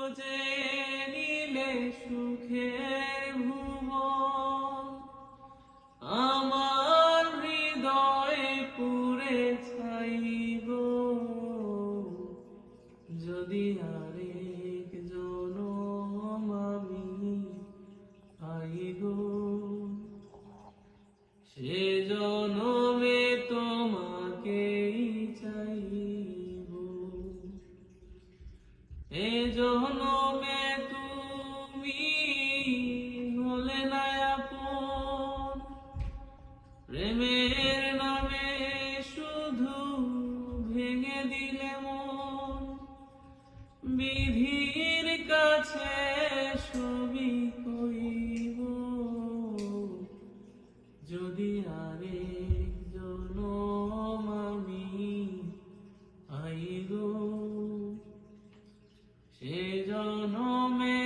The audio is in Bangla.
খুঁজে নিলে সুখের ভুবন, আমার হৃদয়ে পুরে ছাইব। যদি আরেক জনম আমি পাই গো, সে জনমে তোমাকেই চাইব। এ জনমে তুমি হলে না আপন, প্রেমের নামে শুধু ভেঙে দিলে মন। বিধির কাছে সবই কইব, যদি আরেক জনম আমি পাই গো, সে জনমে